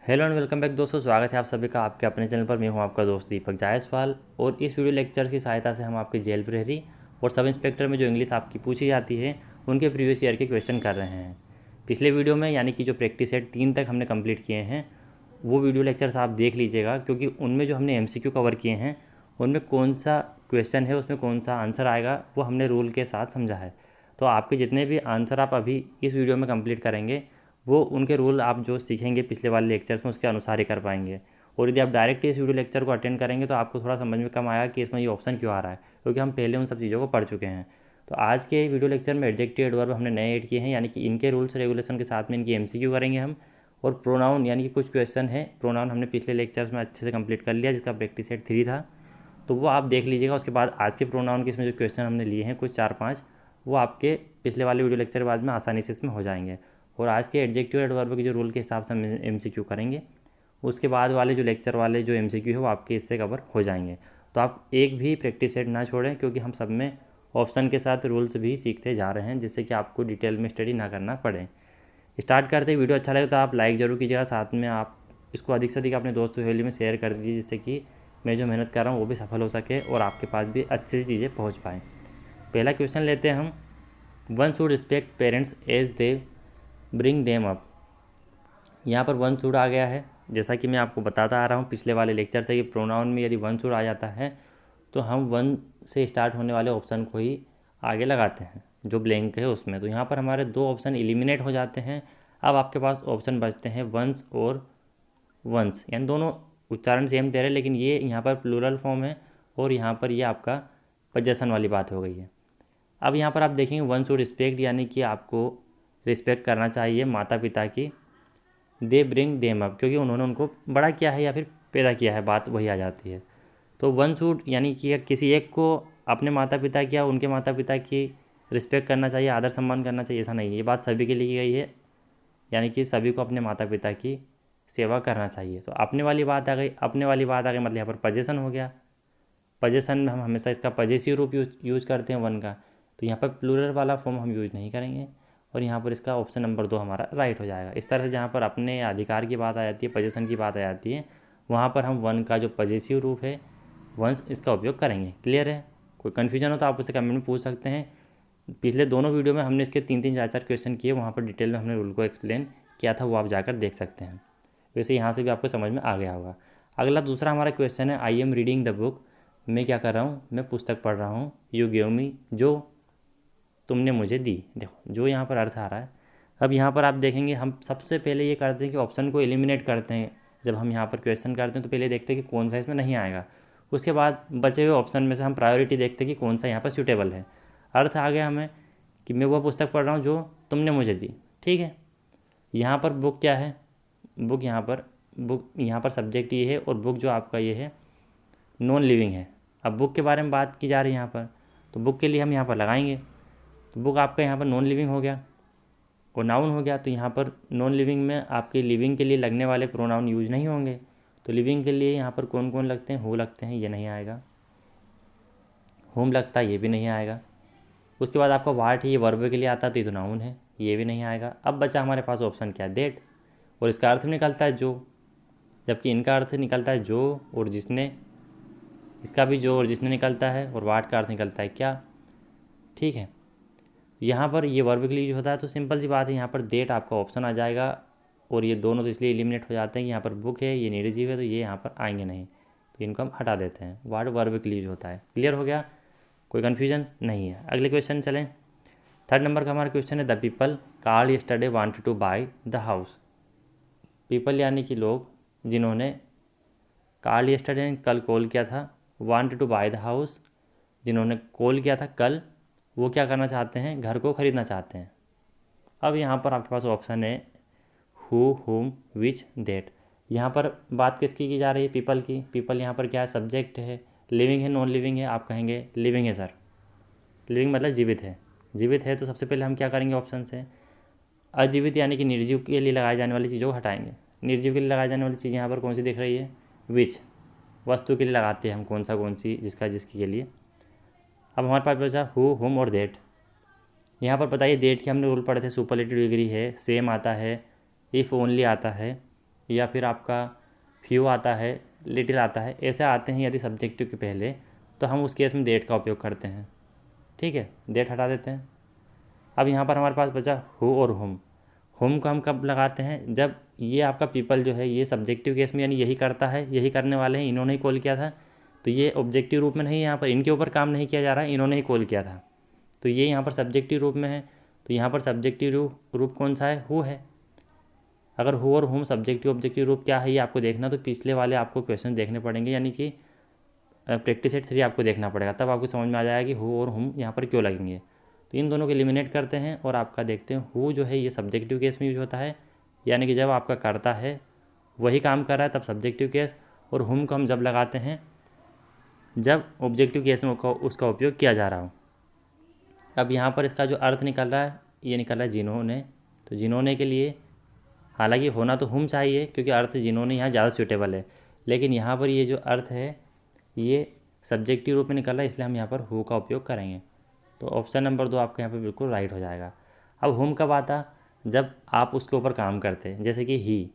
Hello and welcome back दोस्तों, स्वागत है आप सभी का आपके अपने चैनल पर। मैं हूं आपका दोस्त दीपक जायसवाल और इस वीडियो लेक्चर की सहायता से हम आपके जेल प्रहरी और सब इंस्पेक्टर में जो इंग्लिश आपकी पूछी जाती है उनके प्रीवियस ईयर के क्वेश्चन कर रहे हैं। पिछले वीडियो में यानी कि जो प्रैक्टिस सेट 3 तक हमने कंप्लीट किए हैं वो वीडियो लेक्चर्स आप देख लीजिएगा, क्योंकि उनमें जो हमने MCQ कवर किए हैं उनमें कौन सा क्वेश्चन है उसमें कौन सा आंसर आएगा वो हमने रूल के साथ समझा है। तो आपके जितने भी आंसर आप अभी इस वीडियो में कंप्लीट करेंगे वो उनके रूल आप जो सीखेंगे पिछले वाले लेक्चर्स में उसके अनुसार ही कर पाएंगे। और यदि आप डायरेक्ट इस वीडियो लेक्चर को अटेंड करेंगे तो आपको थोड़ा समझ में कम आएगा कि इसमें ये ऑप्शन क्यों आ रहा है, क्योंकि हम पहले उन सब चीज़ों को पढ़ चुके हैं। तो आज के वीडियो लेक्चर में एडजेक्टिव एडवर्ब हमने नए ऐड किए हैं, यानी कि इनके रूल्स रेगुलेशन के साथ में इनकी MCQ करेंगे हम। और प्रोनाउन यानी कि कुछ क्वेश्चन है प्रोनाउन हमने पिछले लेक्चर्स में अच्छे से कंप्लीट कर लिया, जिसका प्रैक्टिस सेट 3 था, तो वो आप देख लीजिएगा। उसके बाद आज के प्रोनाउन के इसमें जो क्वेश्चन हमने लिए हैं कुछ 4-5 वो आपके पिछले वाले वीडियो लेक्चर के बाद में आसानी से इसमें हो जाएंगे। और आज के एडजेक्टिव एडवर्ब के जो रूल के हिसाब से हम MCQ करेंगे, उसके बाद वाले जो लेक्चर वाले जो MCQ है वो आपके इससे कवर हो जाएंगे। तो आप एक भी प्रैक्टिस सेट ना छोड़ें, क्योंकि हम सब में ऑप्शन के साथ रूल्स भी सीखते जा रहे हैं, जिससे कि आपको डिटेल में स्टडी ना करना पड़े। स्टार्ट करते वीडियो अच्छा लगे तो आप लाइक ज़रूर कीजिएगा, साथ में आप इसको अधिक से अधिक अपने दोस्तों फैमिली में शेयर कर दीजिए, जिससे कि मैं जो मेहनत कर रहा हूँ वो भी सफल हो सके और आपके पास भी अच्छी चीज़ें पहुँच पाएँ। पहला क्वेश्चन लेते हैं हम। One should respect parents as they bring them up. यहाँ पर वन शुड आ गया है, जैसा कि मैं आपको बताता आ रहा हूँ पिछले वाले लेक्चर से कि प्रोनाउन में यदि वन शुड आ जाता है तो हम वन से स्टार्ट होने वाले ऑप्शन को ही आगे लगाते हैं जो ब्लैंक है उसमें। तो यहाँ पर हमारे 2 ऑप्शन एलिमिनेट हो जाते हैं। अब आपके पास ऑप्शन बचते हैं वंस और वंस, यानी दोनों उच्चारण सेम दे रहे हैं, लेकिन ये यहाँ पर प्लूरल फॉर्म है और यहाँ पर ये आपका पजेशन वाली बात हो गई है। अब यहाँ पर आप देखेंगे वन शुड रिस्पेक्ट, यानी कि आपको रिस्पेक्ट करना चाहिए माता पिता की। दे ब्रिंग देम अप, क्योंकि उन्होंने उनको बड़ा किया है या फिर पैदा किया है, बात वही आ जाती है। तो वन शुड यानी कि किसी एक को अपने माता पिता की या उनके माता पिता की रिस्पेक्ट करना चाहिए, आदर सम्मान करना चाहिए, ऐसा नहीं है। ये बात सभी के लिए की गई है, यानी कि सभी को अपने माता पिता की सेवा करना चाहिए। तो अपने वाली बात आ गई, अपने वाली बात आ गई मतलब यहाँ पर पजेशन हो गया। पजेशन में हम हमेशा इसका पजेसिव रूप यूज करते हैं वन का, तो यहाँ पर प्लूरल वाला फॉर्म हम यूज नहीं करेंगे और यहाँ पर इसका ऑप्शन नंबर 2 हमारा राइट हो जाएगा। इस तरह से जहाँ पर अपने अधिकार की बात आ जाती है, पजेशन की बात आ जाती है, वहाँ पर हम वन का जो पजेसिव रूप है वंस इसका उपयोग करेंगे। क्लियर है? कोई कन्फ्यूजन हो तो आप उससे कमेंट में पूछ सकते हैं। पिछले दोनों वीडियो में हमने इसके 3-3 4-4 क्वेश्चन किए, वहाँ पर डिटेल में हमने रूल को एक्सप्लेन किया था, वो आप जाकर देख सकते हैं। वैसे यहाँ से भी आपको समझ में आ गया होगा। अगला दूसरा हमारा क्वेश्चन है, I am reading the book. मैं क्या कर रहा हूँ? मैं पुस्तक पढ़ रहा हूँ। यू गिव मी, जो तुमने मुझे दी। देखो जो यहाँ पर अर्थ आ रहा है। अब यहाँ पर आप देखेंगे हम सबसे पहले ये करते हैं कि ऑप्शन को एलिमिनेट करते हैं। जब हम यहाँ पर क्वेश्चन करते हैं तो पहले देखते हैं कि कौन सा इसमें नहीं आएगा, उसके बाद बचे हुए ऑप्शन में से हम प्रायोरिटी देखते हैं कि कौन सा यहाँ पर सूटेबल है। अर्थ आ गया हमें कि मैं वह पुस्तक पढ़ रहा हूँ जो तुमने मुझे दी। ठीक है, यहाँ पर बुक क्या है? बुक यहाँ पर सब्जेक्ट ये है और बुक जो आपका ये है नॉन लिविंग है। अब बुक के बारे में बात की जा रही है यहाँ पर, तो बुक के लिए हम यहाँ पर लगाएंगे। तो बुक आपका यहाँ पर नॉन लिविंग हो गया और नाउन हो गया। तो यहाँ पर नॉन लिविंग में आपके लिविंग के लिए लगने वाले प्रोनाउन यूज नहीं होंगे। तो लिविंग के लिए यहाँ पर कौन कौन लगते हैं? हु लगते हैं, ये नहीं आएगा। होम लगता है, ये भी नहीं आएगा। उसके बाद आपका वाट है, ये वर्ब के लिए आता है तो ये तो नाउन है, ये भी नहीं आएगा। अब बचा हमारे पास ऑप्शन क्या है? डेट, और इसका अर्थ निकलता है जो, जबकि इनका अर्थ निकलता है जो और जिसने। इसका भी जो और जिसने निकलता है और वाट का अर्थ निकलता है क्या। ठीक है, यहाँ पर ये वर्ब के लिए यूज होता है, तो सिंपल सी बात है, यहाँ पर डेट आपका ऑप्शन आ जाएगा। और ये दोनों तो इसलिए एलिमिनेट हो जाते हैं कि यहाँ पर बुक है, ये निर्जीव है, तो ये यहाँ पर आएंगे नहीं, तो इनको हम हटा देते हैं। वाट वर्ब के लिए यूज होता है। क्लियर हो गया? कोई कन्फ्यूजन नहीं है। अगले क्वेश्चन चलें। 3rd नंबर का हमारा क्वेश्चन है, the people called yesterday wanted to buy the house. People यानी कि लोग, जिन्होंने कॉल्ड यस्टरडे कल कॉल किया था, wanted to buy the house जिन्होंने कॉल किया था कल, वो क्या करना चाहते हैं? घर को ख़रीदना चाहते हैं। अब यहाँ पर आपके पास ऑप्शन है हु, हुम, विच, दैट। यहाँ पर बात किसकी की जा रही है? पीपल की। पीपल यहाँ पर क्या है? सब्जेक्ट है। लिविंग है, नॉन लिविंग है? आप कहेंगे लिविंग है सर। लिविंग मतलब जीवित है। जीवित है तो सबसे पहले हम क्या करेंगे ऑप्शन से? अजीवित यानी कि निर्जीव के लिए लगाए जाने वाली चीज़ों को हटाएंगे। निर्जीव के लिए लगाए जाने वाली चीज़ यहाँ पर कौन सी दिख रही है? विच। वस्तु के लिए लगाते हैं हम कौन सी, जिसका जिसके लिए। अब हमारे पास बचा हु, हुम और दैट। यहाँ पर बताइए, दैट के हमने रूल पढ़े थे, सुपरलेटिव डिग्री है, सेम आता है, इफ़ ओनली आता है, या फिर आपका फ्यू आता है, लिटिल आता है, ऐसे आते हैं यदि सब्जेक्टिव के पहले, तो हम उस केस में दैट का उपयोग करते हैं। ठीक है, दैट हटा देते हैं। अब यहाँ पर हमारे पास बचा हु और हुम। हुम को हम कब लगाते हैं, जब ये आपका पीपल जो है ये सब्जेक्टिव केस में यानी यही करता है, यही करने वाले हैं, इन्होंने ही कॉल किया था, तो ये ऑब्जेक्टिव रूप में नहीं है, यहाँ पर इनके ऊपर काम नहीं किया जा रहा है, इन्होंने ही कॉल किया था, तो ये यहाँ पर सब्जेक्टिव रूप में है। तो यहाँ पर सब्जेक्टिव रूप कौन सा है, हु है। अगर हु और हुम सब्जेक्टिव ऑब्जेक्टिव रूप क्या है ये आपको देखना, तो पिछले वाले आपको क्वेश्चन देखने पड़ेंगे, यानी कि प्रैक्टिस सेट 3 आपको देखना पड़ेगा, तब आपको समझ में आ जाएगा कि हु और हुम यहाँ पर क्यों लगेंगे। तो इन दोनों को एलिमिनेट करते हैं और आपका देखते हैं हु जो है ये सब्जेक्टिव केस में यूज होता है, यानी कि जब आपका करता है वही काम कर रहा है तब सब्जेक्टिव केस, और हुम को हम जब लगाते हैं जब ऑब्जेक्टिव केस में उसका उपयोग किया जा रहा हो। अब यहाँ पर इसका जो अर्थ निकल रहा है ये निकल रहा है जिन्होंने, तो जिन्होंने के लिए हालांकि होना तो हुम चाहिए क्योंकि अर्थ जिन्होंने यहाँ ज़्यादा सूटेबल है, लेकिन यहाँ पर ये जो अर्थ है ये सब्जेक्टिव रूप में निकल रहा है, इसलिए हम यहाँ पर हु का उपयोग करेंगे। तो ऑप्शन नंबर 2 आपका यहाँ पर बिल्कुल राइट हो जाएगा। अब हुम कब आता, जब आप उसके ऊपर काम करते हैं, जैसे कि ही,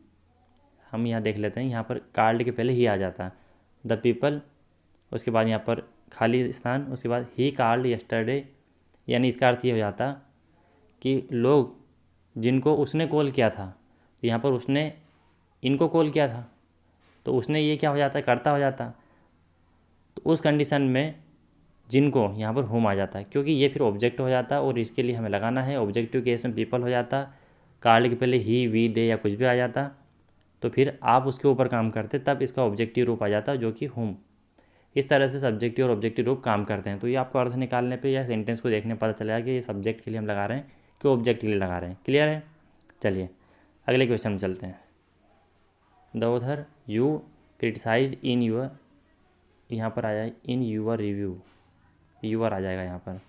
हम यहाँ देख लेते हैं, यहाँ पर कार्ड के पहले ही आ जाता, द पीपल, उसके बाद यहाँ पर खाली स्थान, उसके बाद ही कार्ड यस्टरडे, यानी इसका अर्थ ये हो जाता कि लोग जिनको उसने कॉल किया था, तो यहाँ पर उसने इनको कॉल किया था, तो उसने ये क्या हो जाता है, करता हो जाता, तो उस कंडीशन में जिनको यहाँ पर हुम आ जाता है, क्योंकि ये फिर ऑब्जेक्ट हो जाता और इसके लिए हमें लगाना है ऑब्जेक्टिव केस में पीपल हो जाता, कार्ड के पहले ही, वी, दे या कुछ भी आ जाता, तो फिर आप उसके ऊपर काम करते तब इसका ऑब्जेक्टिव रूप आ जाता जो कि हुम। इस तरह से सब्जेक्टिव और ऑब्जेक्टिव रूप काम करते हैं। तो ये आपको अर्थ निकालने पे या सेंटेंस को देखने पता चलेगा कि ये सब्जेक्ट के लिए हम लगा रहे हैं कि ऑब्जेक्ट के लिए लगा रहे हैं। क्लियर है। चलिए अगले क्वेश्चन में चलते हैं। The author you criticised in your, यहाँ पर आया इन यूर रिव्यू, यूर आ जाएगा यहाँ पर,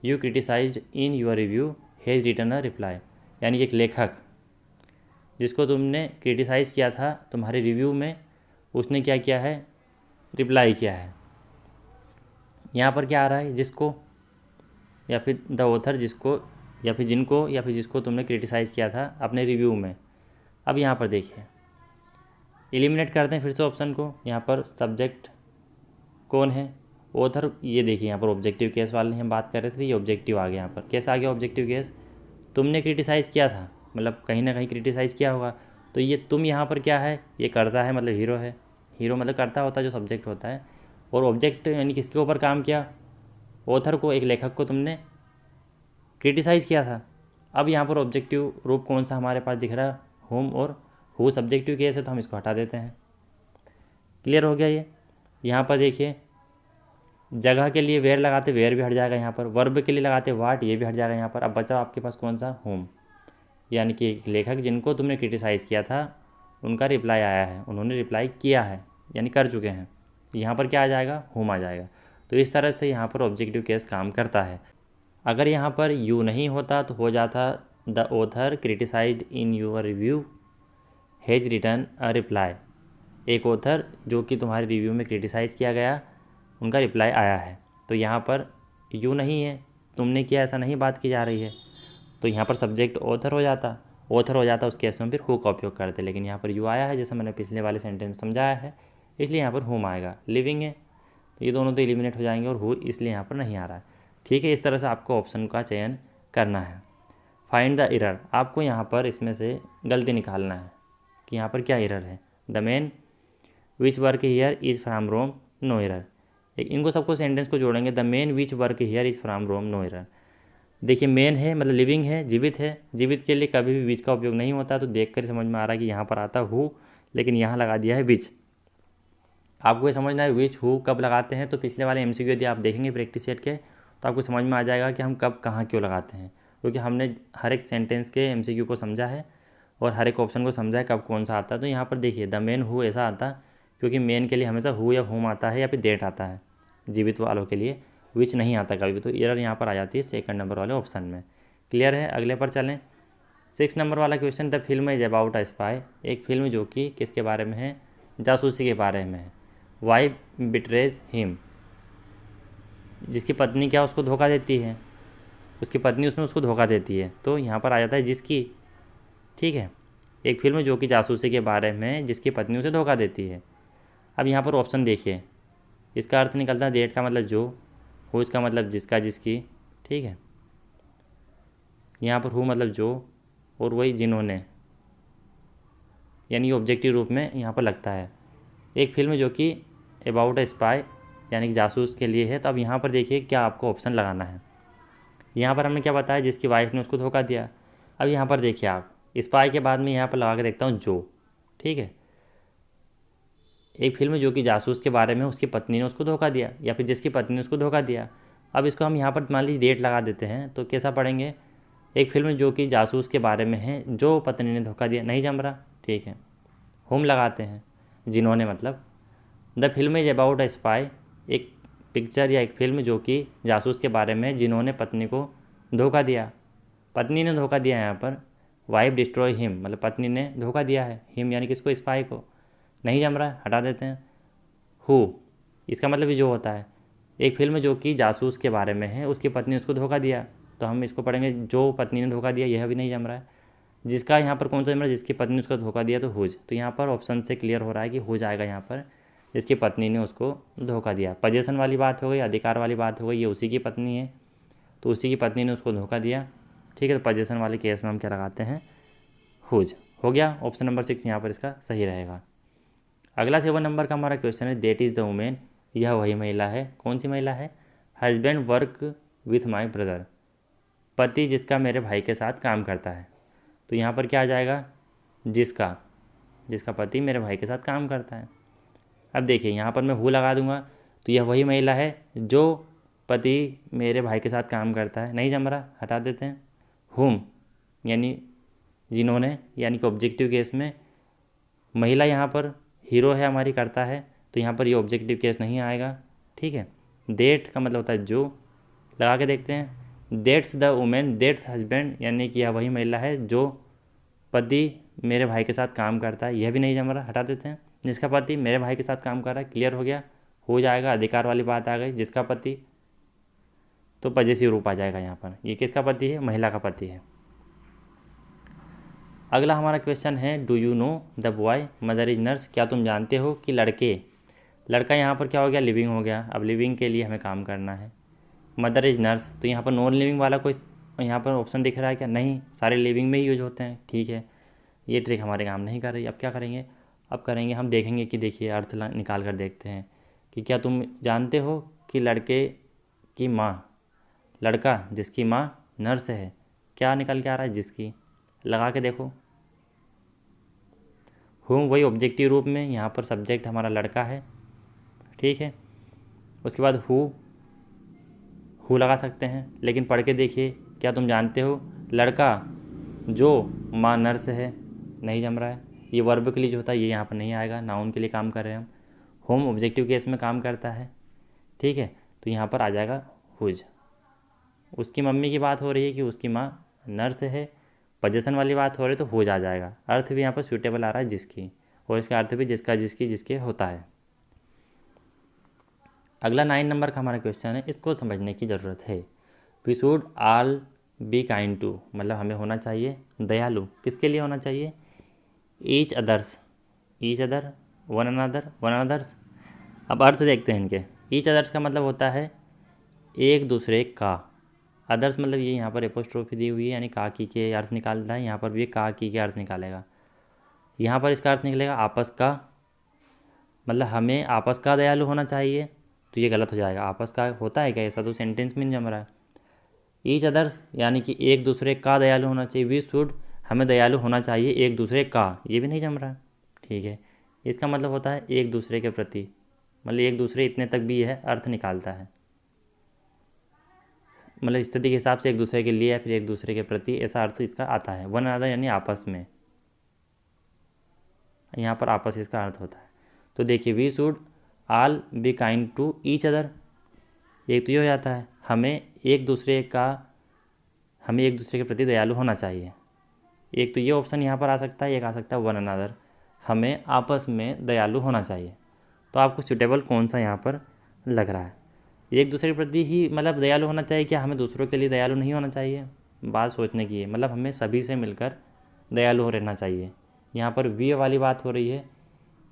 you criticised in your review has written a reply, यानी एक लेखक जिसको तुमने क्रिटिसाइज़ किया था तुम्हारे रिव्यू में, उसने क्या किया है, रिप्लाई किया है। यहाँ पर क्या आ रहा है, जिसको या फिर द ऑथर जिसको या फिर जिनको या फिर जिसको तुमने क्रिटिसाइज़ किया था अपने रिव्यू में। अब यहाँ पर देखिए एलिमिनेट करते हैं फिर से ऑप्शन को। यहाँ पर सब्जेक्ट कौन है, ऑथर, ये देखिए यहाँ पर ऑब्जेक्टिव केस वाले हम बात कर रहे थे, ये ऑब्जेक्टिव आ गया। यहाँ पर कैसा आ गया ऑब्जेक्टिव केस, तुमने क्रिटिसाइज़ किया था मतलब कहीं ना कहीं क्रिटिसाइज़ किया होगा, तो ये तुम यहाँ पर क्या है, ये करता है मतलब हीरो है, हीरो मतलब करता होता है जो सब्जेक्ट होता है, और ऑब्जेक्ट यानी किसके ऊपर काम किया, ऑथर को, एक लेखक को तुमने क्रिटिसाइज़ किया था। अब यहाँ पर ऑब्जेक्टिव रूप कौन सा हमारे पास दिख रहा है, होम, और हु सब्जेक्टिव केस है तो हम इसको हटा देते हैं। क्लियर हो गया ये। यहाँ पर देखिए जगह के लिए वेयर लगाते, वेयर भी हट जाएगा यहाँ पर, वर्ब के लिए लगाते वाट, ये भी हट जाएगा यहाँ पर। अब बचा आपके पास कौन सा, होम, यानी कि एक लेखक जिनको तुमने क्रिटिसाइज़ किया था उनका रिप्लाई आया है, उन्होंने रिप्लाई किया है यानी कर चुके हैं, यहाँ पर क्या आ जाएगा, होम आ जाएगा। तो इस तरह से यहाँ पर ऑब्जेक्टिव केस काम करता है। अगर यहाँ पर यू नहीं होता तो हो जाता the author criticised in your review has written a reply, एक ऑथर जो कि तुम्हारे रिव्यू में क्रिटिसाइज़ किया गया उनका रिप्लाई आया है। तो यहाँ पर यू नहीं है, तुमने किया ऐसा नहीं बात की जा रही है, तो यहाँ पर सब्जेक्ट ऑथर हो जाता, ऑथर हो जाता उस केस में फिर हु का उपयोग करते, लेकिन यहाँ पर यू आया है जैसा मैंने पिछले वाले सेंटेंस में समझाया है, इसलिए यहाँ पर हुम आएगा। लिविंग है तो ये दोनों तो एलिमिनेट हो जाएंगे और हु इसलिए यहाँ पर नहीं आ रहा है। ठीक है, इस तरह से आपको ऑप्शन का चयन करना है। फाइंड द एरर, आपको यहाँ पर इसमें से गलती निकालना है कि यहाँ पर क्या एरर है। The man which work here is from Rome, no error. इनको सबको सेंटेंस को जोड़ेंगे, the man which work here is from Rome, no error. देखिए मैन है मतलब लिविंग है, जीवित है, जीवित के लिए कभी भी विच का उपयोग नहीं होता, तो देख कर समझ में आ रहा है कि यहाँ पर आता हु, लेकिन यहाँ लगा दिया है विच। आपको ये समझना है विच हु कब लगाते हैं, तो पिछले वाले एमसीक्यू यदि आप देखेंगे प्रैक्टिस सेट के तो आपको समझ में आ जाएगा कि हम कब कहाँ क्यों लगाते हैं, क्योंकि हमने हर एक सेंटेंस के एमसीक्यू को समझा है और हर एक ऑप्शन को समझा है कब कौन सा आता है। तो यहाँ पर देखिए द मेन हु ऐसा आता क्योंकि मेन के लिए हमेशा हु या हुम आता है या फिर डेट आता है, जीवित वालों के लिए विच नहीं आता कभी भी, तो एरर यहाँ पर आ जाती है सेकंड नंबर वाले ऑप्शन में। क्लियर है। अगले पर चलें। 6 नंबर वाला question, the film is about a spy, एक फिल्म जो कि किसके बारे में है, जासूसी के बारे में है। वाइफ बिट्रेज हिम, जिसकी पत्नी क्या उसको धोखा देती है, उसकी पत्नी उसमें उसको धोखा देती है, तो यहाँ पर आ जाता है जिसकी। ठीक है, एक फिल्म जो कि जासूसी के बारे में जिसकी पत्नी उसे धोखा देती है। अब यहाँ पर ऑप्शन देखिए, इसका अर्थ निकलता है डेट का मतलब जो, हुज का मतलब जिसका जिसकी, ठीक है। यहाँ पर हु मतलब जो, और वही जिन्होंने, यानी ऑब्जेक्टिव रूप में यहाँ पर लगता है। एक फिल्म जो कि अबाउट अ स्पाई यानी कि जासूस के लिए है। तो अब यहाँ पर देखिए क्या आपको ऑप्शन लगाना है। यहाँ पर हमने क्या बताया, जिसकी वाइफ ने उसको धोखा दिया। अब यहाँ पर देखिए आप, स्पाई के बाद में यहाँ पर लगा के देखता हूँ जो, ठीक है। एक फिल्म जो कि जासूस के बारे में उसकी पत्नी ने उसको धोखा दिया, या फिर जिसकी पत्नी ने उसको धोखा दिया। अब इसको हम यहाँ पर मान लीजिए डेट लगा देते हैं, तो कैसा पढ़ेंगे, एक फिल्म जो कि जासूस के बारे में है जो पत्नी ने धोखा दिया, नहीं जम रहा, ठीक है। होम लगाते हैं, जिन्होंने मतलब the film is about a spy, एक पिक्चर या एक फिल्म जो कि जासूस के बारे में जिन्होंने पत्नी को धोखा दिया। पत्नी ने धोखा दिया, यहाँ पर वाइफ डिस्ट्रॉय हिम, मतलब पत्नी ने धोखा दिया है, हिम यानी किसको, स्पाई को, नहीं जम रहा है, हटा देते हैं। हु, इसका मतलब भी जो होता है, एक फिल्म जो कि जासूस के बारे में है उसकी पत्नी ने उसको धोखा दिया, तो हम इसको पढ़ेंगे जो पत्नी ने धोखा दिया, यह भी नहीं जम रहा है। जिसका यहाँ पर कौन सा जम रहा है, जिसकी पत्नी ने उसको धोखा दिया, तो हुज। तो यहाँ पर ऑप्शन से क्लियर हो रहा है कि हुज आएगा यहाँ पर, जिसकी पत्नी ने उसको धोखा दिया। पजेशन वाली बात हो गई, अधिकार वाली बात हो गई, ये उसी की पत्नी है तो उसी की पत्नी ने उसको धोखा दिया, ठीक है। तो पजेशन वाले केस में हम क्या लगाते हैं, हुज। हो गया, ऑप्शन नंबर 6 यहाँ पर इसका सही रहेगा। अगला 7 नंबर का हमारा क्वेश्चन है, देट इज़ द वुमेन, यह वही महिला है, कौन सी महिला है, husband work with my brother, पति जिसका मेरे भाई के साथ काम करता है। तो यहाँ पर क्या आ जाएगा, जिसका, जिसका पति मेरे भाई के साथ काम करता है। अब देखिए यहाँ पर मैं हु लगा दूंगा, तो यह वही महिला है जो पति मेरे भाई के साथ काम करता है, नहीं जम रहा, हटा देते हैं। हुम यानी जिन्होंने, यानी कि ऑब्जेक्टिव केस में महिला यहाँ पर हीरो है हमारी, करता है, तो यहाँ पर ये ऑब्जेक्टिव केस नहीं आएगा, ठीक है। देट का मतलब होता है जो, लगा के देखते हैं, that's the women that's husband, यानी कि यह वही महिला है जो पति मेरे भाई के साथ काम करता है, यह भी नहीं जम रहा, हटा देते हैं। जिसका पति मेरे भाई के साथ काम कर रहा है, क्लियर हो गया, हो जाएगा, अधिकार वाली बात आ गई, जिसका पति, तो पजेसिव रूप आ जाएगा यहाँ पर, ये किसका पति है, महिला का पति है। अगला हमारा क्वेश्चन है, do you know the boy mother is nurse, क्या तुम जानते हो कि लड़के, लड़का यहाँ पर क्या हो गया, लिविंग हो गया। अब लिविंग के लिए हमें काम करना है, मदर इज नर्स, तो यहाँ पर नॉन लिविंग वाला कोई यहाँ पर ऑप्शन दिख रहा है क्या, नहीं, सारे लिविंग में ही यूज होते हैं, ठीक है। ये ट्रिक हमारे काम नहीं कर रही। अब क्या करेंगे, अब करेंगे हम देखेंगे कि देखिए अर्थ निकाल कर देखते हैं कि क्या तुम जानते हो कि लड़के की माँ, लड़का जिसकी माँ नर्स है, क्या निकल के आ रहा है, जिसकी, लगा के देखो। हूँ वही ऑब्जेक्टिव रूप में, यहाँ पर सब्जेक्ट हमारा लड़का है, ठीक है। उसके बाद हु लगा सकते हैं, लेकिन पढ़ के देखिए, क्या तुम जानते हो लड़का जो माँ नर्स है, नहीं जम रहा है। ये वर्ब के लिए जो होता है ये यहाँ पर नहीं आएगा, नाउन के लिए काम कर रहे हैं हम। होम ऑब्जेक्टिव केस में काम करता है, ठीक है, तो यहाँ पर आ जाएगा हुज। उसकी मम्मी की बात हो रही है कि उसकी माँ नर्स है, पोजीशन वाली बात हो रही है तो हुज आ जाएगा। अर्थ भी यहाँ पर सूटेबल आ रहा है जिसकी, और इसका अर्थ भी जिसका जिसकी जिसके होता है। अगला 9 नंबर का हमारा क्वेश्चन है, इसको समझने की ज़रूरत है। We should all be kind to, मतलब हमें होना चाहिए दयालु, किसके लिए होना चाहिए, each others, each other, one another, one others. अब अर्थ देखते हैं इनके। ईच अदर्स का मतलब होता है एक दूसरे का, अदर्स मतलब ये यहाँ पर एपोस्ट्रोफी दी हुई है, यानी का की के अर्थ निकालता है, यहाँ पर भी का की के अर्थ निकालेगा। यहाँ पर इसका अर्थ निकलेगा आपस का, मतलब हमें आपस का दयालु होना चाहिए, तो ये गलत हो जाएगा। आपस का होता है क्या, ऐसा तो सेंटेंस में नहीं जम रहा है। ईच अदर्स यानी कि एक दूसरे का दयालु होना चाहिए, वी शुड हमें दयालु होना चाहिए एक दूसरे का, ये भी नहीं जम रहा, ठीक है। इसका मतलब होता है एक दूसरे के प्रति, मतलब एक दूसरे इतने तक भी यह अर्थ निकालता है, मतलब स्थिति के हिसाब से एक दूसरे के लिए या फिर एक दूसरे के प्रति, ऐसा अर्थ इसका आता है। वन अनदर यानी आपस में, यहाँ पर आपस इसका अर्थ होता है। तो देखिए, we should all be kind to each other, एक तो ये हो जाता है हमें एक दूसरे के प्रति दयालु होना चाहिए। एक तो ये ऑप्शन यहाँ पर आ सकता है, एक आ सकता है वन अनदर, हमें आपस में दयालु होना चाहिए। तो आपको सूटेबल कौन सा यहाँ पर लग रहा है, एक दूसरे के प्रति ही मतलब दयालु होना चाहिए, क्या हमें दूसरों के लिए दयालु नहीं होना चाहिए, बात सोचने की है। मतलब हमें सभी से मिलकर दयालु रहना चाहिए, यहाँ पर वी वाली बात हो रही है।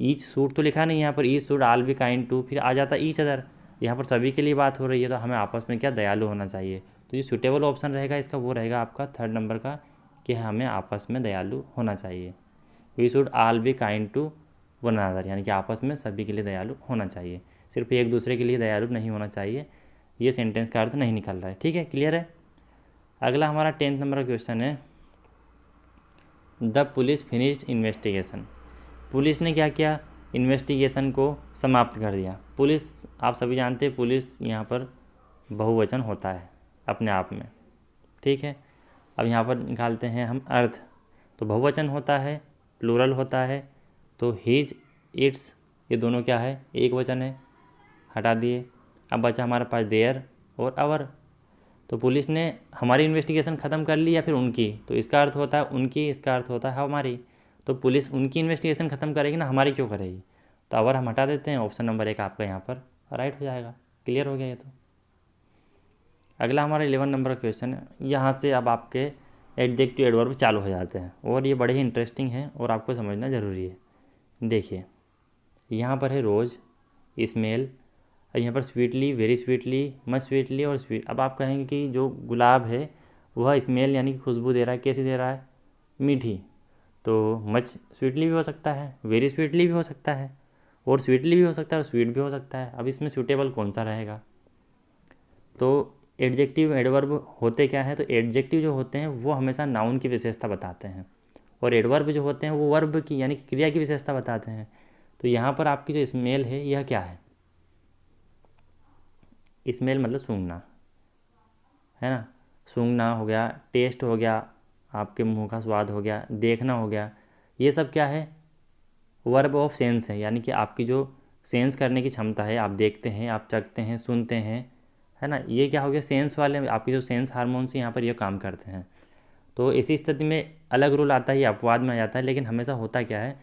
ईच सूट तो लिखा नहीं यहाँ पर, each suit all be kind to, फिर आ जाता ईच अदर। यहाँ पर सभी के लिए बात हो रही है, तो हमें आपस में क्या दयालु होना चाहिए। तो जो सूटेबल ऑप्शन रहेगा इसका वो रहेगा आपका 3rd नंबर का, कि हमें आपस में दयालु होना चाहिए। We should all be kind to one another, यानी कि आपस में सभी के लिए दयालु होना चाहिए, सिर्फ एक दूसरे के लिए दयालु नहीं होना चाहिए। ये सेंटेंस का अर्थ नहीं निकल रहा है। ठीक है, क्लियर है। अगला हमारा 10th नंबर का क्वेश्चन है, the police finished investigation. Police ने क्या किया, इन्वेस्टिगेशन को समाप्त कर दिया। पुलिस आप सभी जानते हैं, पुलिस यहाँ पर बहुवचन होता है अपने आप में। ठीक है, अब यहाँ पर निकालते हैं हम अर्थ। तो बहुवचन होता है, प्लूरल होता है, तो हिज, इट्स, ये दोनों क्या है, एक वचन है, हटा दिए। अब बचा हमारे पास देयर और अवर। तो पुलिस ने हमारी इन्वेस्टिगेशन ख़त्म कर ली या फिर उनकी, तो इसका अर्थ होता है उनकी, इसका अर्थ होता है हमारी। तो पुलिस उनकी इन्वेस्टिगेशन ख़त्म करेगी ना, हमारी क्यों करेगी। तो अवर हम हटा देते हैं, ऑप्शन नंबर 1 आपका यहाँ पर राइट हो जाएगा। क्लियर हो गया ये तो। अगला हमारा 11 नंबर का क्वेश्चन है। यहाँ से अब आपके एडजेक्टिव एडवर्ब चालू हो जाते हैं और ये बड़े ही इंटरेस्टिंग है और आपको समझना ज़रूरी है। देखिए यहाँ पर है रोज़, स्मेल, यहाँ पर sweetly, very sweetly, much sweetly और स्वीट। अब आप कहेंगे कि जो गुलाब है वह स्मेल यानी कि खुशबू दे रहा है, कैसी दे रहा है, मीठी। तो मच स्वीटली भी हो सकता है, वेरी स्वीटली भी हो सकता है, और स्वीटली भी हो सकता है और स्वीट भी हो सकता है। अब इसमें सूटेबल कौन सा रहेगा। तो एडजेक्टिव एडवर्ब होते क्या है, तो एडजेक्टिव जो होते हैं वो हमेशा नाउन की विशेषता बताते हैं, और एडवर्ब जो होते हैं वो वर्ब की यानी कि क्रिया की विशेषता बताते हैं। तो यहाँ पर आपकी जो स्मेल है यह क्या है, स्मेल मतलब सूंघना, है ना। सूंघना हो गया, टेस्ट हो गया, आपके मुंह का स्वाद हो गया, देखना हो गया, ये सब क्या है, वर्ब ऑफ सेंस है, यानी कि आपकी जो सेंस करने की क्षमता है, आप देखते हैं, आप चखते हैं, सुनते हैं, है ना, ये क्या हो गया, सेंस वाले आपके जो सेंस हार्मोन्स यहाँ पर ये काम करते हैं। तो इसी स्थिति में अलग रूल आता है, ये अपवाद में आ जाता है। लेकिन हमेशा होता क्या है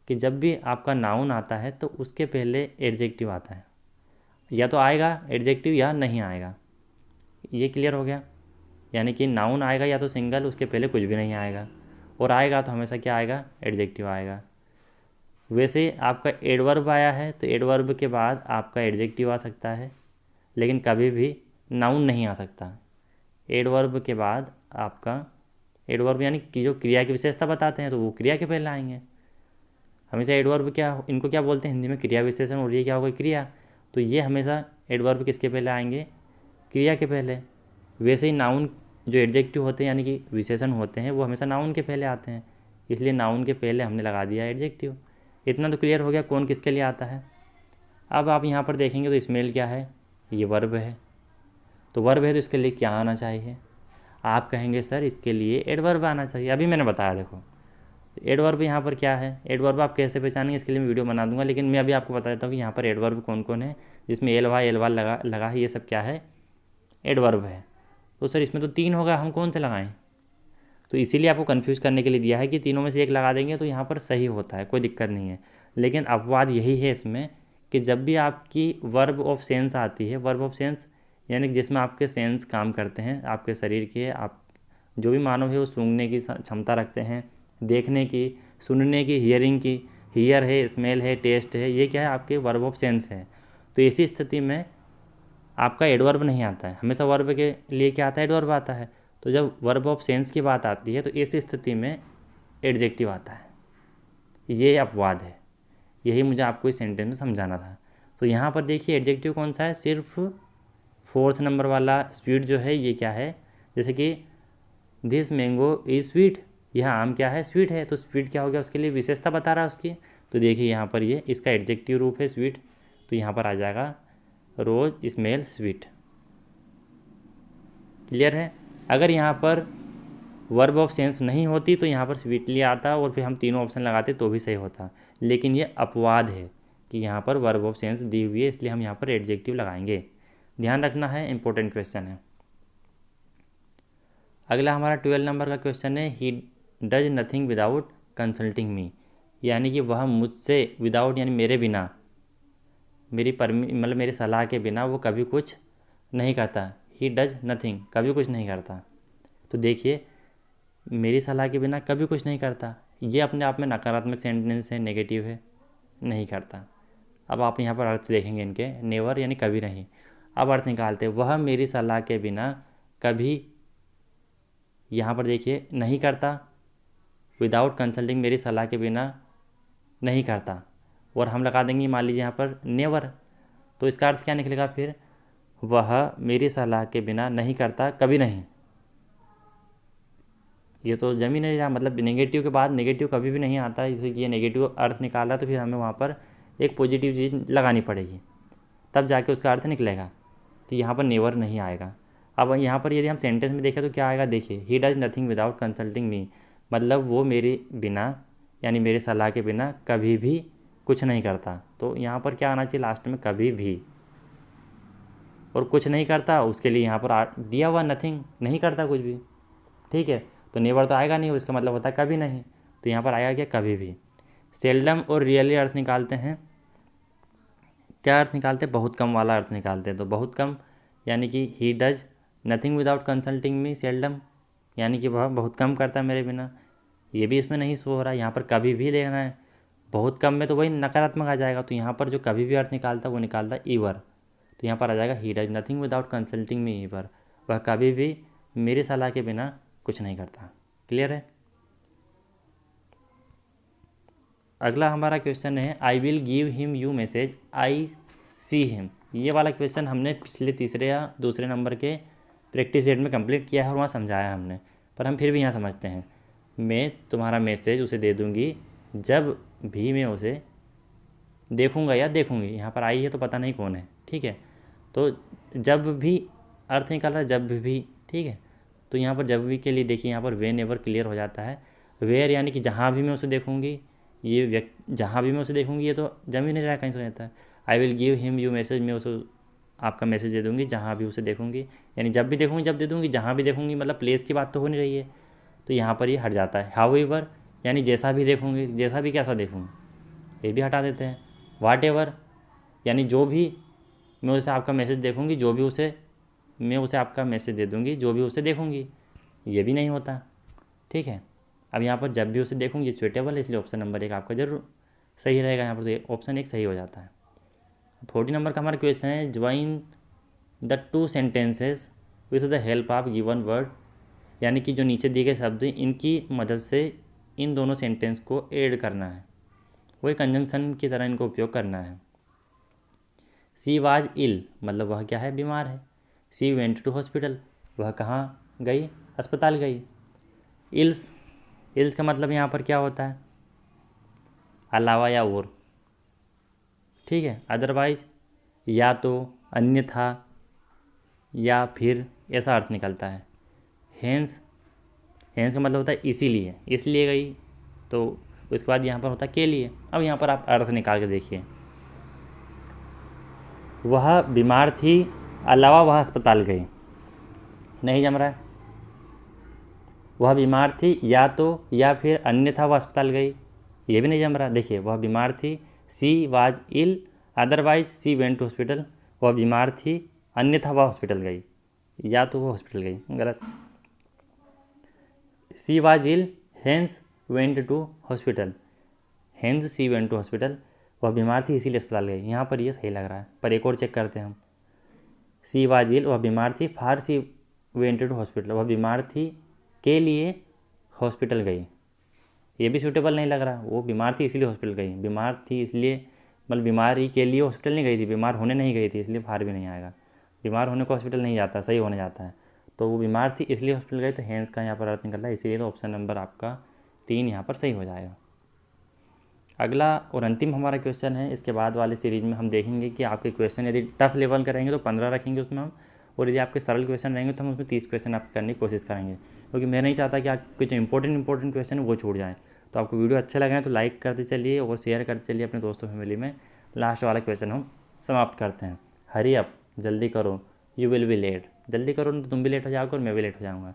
कि जब भी आपका नाउन आता है तो उसके पहले एडजेक्टिव आता है, या तो आएगा एडजेक्टिव या नहीं आएगा। ये क्लियर हो गया, यानी कि नाउन आएगा या तो सिंगल, उसके पहले कुछ भी नहीं आएगा, और आएगा तो हमेशा क्या आएगा, एडजेक्टिव आएगा। वैसे आपका एडवर्ब आया है तो एडवर्ब के बाद आपका एडजेक्टिव आ सकता है, लेकिन कभी भी नाउन नहीं आ सकता। एडवर्ब के बाद आपका एडवर्ब यानी कि जो क्रिया की विशेषता बताते हैं तो वो क्रिया के पहले आएंगे। हमेशा एडवर्ब क्या, इनको क्या बोलते हैं हिंदी में, क्रिया विशेषण, और ये क्या होगा, क्रिया। तो ये हमेशा एडवर्ब किसके पहले आएंगे, क्रिया के पहले। वैसे ही नाउन जो एडजेक्टिव होते हैं यानी कि विशेषण होते हैं वो हमेशा नाउन के पहले आते हैं, इसलिए नाउन के पहले हमने लगा दिया एडजेक्टिव। इतना तो क्लियर हो गया कौन किसके लिए आता है। अब आप यहाँ पर देखेंगे तो स्मेल क्या है, ये वर्ब है। तो वर्ब है तो इसके लिए क्या आना चाहिए, आप कहेंगे सर इसके लिए एडवर्ब आना चाहिए। अभी मैंने बताया, देखो एडवर्ब यहाँ पर क्या है, एडवर्ब आप कैसे पहचानेंगे इसके लिए मैं वीडियो बना दूंगा, लेकिन मैं अभी आपको बता देता हूँ कि यहाँ पर एडवर्ब कौन कौन है जिसमें एल वाई लगा है, ये सब क्या है, एडवर्ब है। तो सर इसमें तो 3 होगा, हम कौन से लगाएं। तो इसीलिए आपको कन्फ्यूज़ करने के लिए दिया है कि तीनों में से एक लगा देंगे तो यहाँ पर सही होता है, कोई दिक्कत नहीं है। लेकिन अपवाद यही है इसमें कि जब भी आपकी वर्ब ऑफ सेंस आती है, वर्ब ऑफ सेंस यानी कि जिसमें आपके सेंस काम करते हैं, आपके शरीर के, आप जो भी मानव है वो सूंघने की क्षमता रखते हैं, देखने की, सुनने की, हियरिंग की, हियर है, स्मेल है, टेस्ट है, ये क्या है, आपके वर्ब ऑफ सेंस है। तो इसी स्थिति में आपका एडवर्ब नहीं आता है, हमेशा वर्ब के लिए क्या आता है, एडवर्ब आता है। तो जब वर्ब ऑफ सेंस की बात आती है तो इस स्थिति में एडजेक्टिव आता है। ये अपवाद है, यही मुझे आपको इस सेंटेंस में समझाना था। तो यहाँ पर देखिए एडजेक्टिव कौन सा है, सिर्फ 4th नंबर वाला स्वीट जो है ये क्या है, जैसे कि दिस मैंगो इज़ स्वीट, यह आम क्या है, स्वीट है। तो स्वीट क्या हो गया, उसके लिए विशेषता बता रहा है उसकी। तो देखिए यहाँ पर ये इसका एडजेक्टिव रूप है स्वीट, तो यहाँ पर आ जाएगा रोज स्मेल स्वीट। क्लियर है। अगर यहाँ पर वर्ब ऑफ सेंस नहीं होती तो यहाँ पर स्वीटली आता और फिर हम तीनों ऑप्शन लगाते तो भी सही होता, लेकिन ये अपवाद है कि यहाँ पर वर्ब ऑफ सेंस दी हुई है, इसलिए हम यहाँ पर एडजेक्टिव लगाएंगे। ध्यान रखना है, इंपॉर्टेंट क्वेश्चन है। अगला हमारा 12 नंबर का क्वेश्चन है, he does nothing without consulting me, यानी कि वह मुझसे विदाउट यानी मेरे बिना, मेरी मतलब मेरे सलाह के बिना वो कभी कुछ नहीं करता। ही डज नथिंग, कभी कुछ नहीं करता। तो देखिए मेरी सलाह के बिना कभी कुछ नहीं करता, ये अपने आप में नकारात्मक सेंटेंस है, नेगेटिव है, नहीं करता। अब आप यहाँ पर अर्थ देखेंगे इनके, नेवर यानी कभी नहीं। अब अर्थ निकालते, वह मेरी सलाह के बिना कभी, यहाँ पर देखिए नहीं करता, विदाउट कंसल्टिंग मेरी सलाह के बिना नहीं करता, और हम लगा देंगे मान लीजिए यहाँ पर नेवर, तो इसका अर्थ क्या निकलेगा फिर, वह मेरी सलाह के बिना नहीं करता कभी नहीं। ये तो जम ही नहीं रहा, मतलब नेगेटिव के बाद नेगेटिव कभी भी नहीं आता, इसे ये नेगेटिव अर्थ निकाला तो फिर हमें वहाँ पर एक पॉजिटिव चीज़ लगानी पड़ेगी, तब जाके उसका अर्थ निकलेगा। तो यहाँ पर नेवर नहीं आएगा। अब यहाँ पर यदि हम सेंटेंस में देखें तो क्या आएगा, देखिए, he does nothing without consulting me, मतलब वो मेरे बिना यानी मेरे सलाह के बिना कभी भी कुछ नहीं करता। तो यहाँ पर क्या आना चाहिए लास्ट में, कभी भी, और कुछ नहीं करता उसके लिए यहाँ पर दिया हुआ नथिंग, नहीं करता कुछ भी, ठीक है। तो नेवर तो आएगा नहीं, और इसका मतलब होता है कभी नहीं, तो यहाँ पर आएगा क्या, कभी भी। सेल्डम और रियली अर्थ निकालते हैं, क्या अर्थ निकालते हैं, बहुत कम वाला अर्थ निकालते हैं। तो बहुत कम यानी कि ही does nothing without consulting me seldom, यानी कि वह बहुत कम करता है मेरे बिना, ये भी इसमें नहीं शो हो रहा है। यहाँ पर कभी भी देखना है, बहुत कम में तो वही नकारात्मक आ जाएगा, तो यहाँ पर जो कभी भी अर्थ निकालता है वो निकालता है ईवर, तो यहाँ पर आ जाएगा he does nothing without consulting me ever, वह कभी भी मेरी सलाह के बिना कुछ नहीं करता। क्लियर है। अगला हमारा क्वेश्चन है, I will give him you message I see him. ये वाला क्वेश्चन हमने पिछले तीसरे या दूसरे नंबर के प्रैक्टिस सेट में कंप्लीट किया है और वहाँ समझाया हमने, पर हम फिर भी यहाँ समझते हैं। मैं तुम्हारा मैसेज उसे दे दूँगी जब भी मैं उसे देखूँगा या देखूँगी। यहाँ पर आई है तो पता नहीं कौन है, ठीक है। तो जब भी अर्थ निकाल रहा है, जब भी, ठीक है। तो यहाँ पर जब भी के लिए देखिए, यहाँ पर वे नेवर क्लियर हो जाता है। वेयर यानी कि जहाँ भी मैं उसे देखूँगी, ये जहाँ भी मैं उसे देखूँगी, ये तो जम ही नहीं रहा, कहीं से रहता है। I will give him you message, मैं उसे आपका मैसेज दे दूँगी जहाँ भी उसे देखूँगी, यानी जब भी देखूँगी जब दे दूँगी, जहाँ भी देखूँगी, मतलब प्लेस की बात तो हो नहीं रही है, तो यहाँ पर ये हट जाता है। हाउएवर यानी जैसा भी देखूँगी, जैसा भी कैसा देखूँगी, ये भी हटा देते हैं। वाट एवर यानी जो भी मैं उसे आपका मैसेज देखूँगी, जो भी उसे मैं उसे आपका मैसेज दे दूँगी, जो भी उसे देखूँगी, ये भी नहीं होता, ठीक है। अब यहाँ पर जब भी उसे देखूँगी सुइटेबल है, इसलिए ऑप्शन नंबर 1 आपका जरूर सही रहेगा। यहाँ पर तो ऑप्शन 1 सही हो जाता है। 40 नंबर का हमारा क्वेश्चन है, join the two sentences with the help of given word, यानी कि जो नीचे दिए गए शब्द इनकी मदद से इन दोनों सेंटेंस को ऐड करना है, वही कंजंक्शन की तरह इनको उपयोग करना है। सी वाज इल, मतलब वह क्या है, बीमार है। सी वेंट टू हॉस्पिटल, वह कहाँ गई, अस्पताल गई। इल्स का मतलब यहाँ पर क्या होता है, अलावा या और, ठीक है। अदरवाइज या तो, अन्यथा, या फिर, ऐसा अर्थ निकलता है। हेंस का मतलब होता है इसीलिए, इसलिए गई, तो उसके बाद यहाँ पर होता है के लिए। अब यहाँ पर आप अर्थ निकाल के देखिए, वह बीमार थी, अलावा वह अस्पताल गई, नहीं जम रहा है। वह बीमार थी या तो, या फिर अन्यथा वह अस्पताल गई, ये भी नहीं जम रहा। देखिए, वह बीमार थी, she was ill, otherwise she went to hospital, वह बीमार थी, अन्यथा वह हॉस्पिटल गई, या तो वह हॉस्पिटल गई, गलत। She was ill, hence went to hospital, hence she went to hospital, वह बीमार थी इसीलिए अस्पताल गई। यहाँ पर ये सही लग रहा है, पर एक और चेक करते हैं हम। सी वाज इल, वह बीमार थी, फार सी वेंट टू हॉस्पिटल, वह बीमार थी के लिए हॉस्पिटल गई, ये भी सूटेबल नहीं लग रहा। वो बीमार थी इसलिए हॉस्पिटल गई, बीमार थी इसलिए, मतलब बीमारी के लिए हॉस्पिटल नहीं गई थी, बीमार होने नहीं गई थी, इसलिए फार भी नहीं आएगा। बीमार होने को हॉस्पिटल नहीं जाता, सही होने जाता है। तो वो बीमार थी इसलिए हॉस्पिटल गए, तो हेंस का यहाँ पर अर्थ निकलता है इसीलिए, तो ऑप्शन नंबर आपका 3 यहाँ पर सही हो जाएगा। अगला और अंतिम हमारा क्वेश्चन है, इसके बाद वाले सीरीज में हम देखेंगे कि आपके क्वेश्चन यदि टफ लेवल का रहेंगे तो 15 रखेंगे उसमें हम, और यदि आपके सरल क्वेश्चन रहेंगे तो हम उसमें 30 क्वेश्चन आप करने की कोशिश करेंगे, क्योंकि मैं नहीं चाहता कि आपके जो इंपॉर्टेंट क्वेश्चन है वो छूट जाए। तो आपको वीडियो अच्छे लगे हैं तो लाइक करते चलिए और शेयर करते चलिए अपने दोस्तों फैमिली में। लास्ट वाला क्वेश्चन हम समाप्त करते हैं। हरी अप, जल्दी करो, यू विल बी लेट, जल्दी करो तो तुम भी लेट हो जाओगे और मैं भी लेट हो जाऊँगा।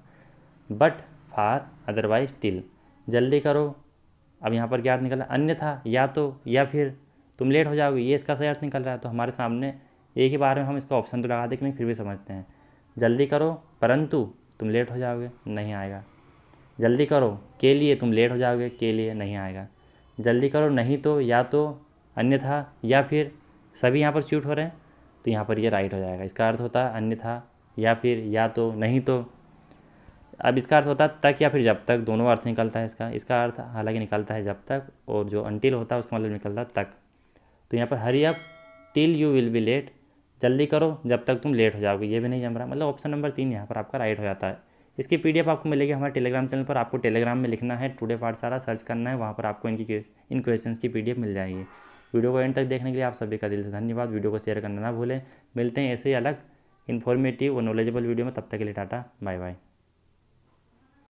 बट फार अदरवाइज टिल, जल्दी करो, अब यहाँ पर क्या अर्थ निकला, अन्यथा, या तो, या फिर तुम लेट हो जाओगे, ये इसका सही अर्थ निकल रहा है। तो हमारे सामने एक ही बार में हम इसका ऑप्शन तो लगा दें कि नहीं, फिर भी समझते हैं। जल्दी करो परंतु तुम लेट हो जाओगे, नहीं आएगा। जल्दी करो, के लिए तुम लेट हो जाओगे, के लिए नहीं आएगा। जल्दी करो, नहीं तो, या तो, अन्यथा, या फिर, सभी यहाँ पर चूट हो रहे हैं तो यहाँ पर ये राइट हो जाएगा। इसका अर्थ होता है अन्यथा, या फिर, या तो, नहीं तो। अब इसका अर्थ होता है तक या फिर जब तक, दोनों अर्थ निकलता है इसका। इसका अर्थ हालांकि निकलता है जब तक, और जो अनटिल होता है उसका मतलब निकलता है तक। तो यहाँ पर hurry up till you will be late, जल्दी करो जब तक तुम लेट हो जाओगे, ये भी नहीं जम रहा, मतलब ऑप्शन नंबर 3 यहाँ पर आपका राइट हो जाता है। इसकी पीडीएफ आपको मिलेगी हमारे टेलीग्राम चैनल पर। आपको टेलीग्राम में लिखना है टुडे पाठशाला, सर्च करना है, वहाँ पर आपको इन क्वेश्चंस की पीडीएफ मिल जाएगी। वीडियो को एंड तक देखने के लिए आप सभी का दिल से धन्यवाद। वीडियो को शेयर करना ना भूलें। मिलते हैं ऐसे ही अलग इन्फॉर्मेटिव और नॉलेजेबल वीडियो में, तब तक के लिए टाटा बाय बाय।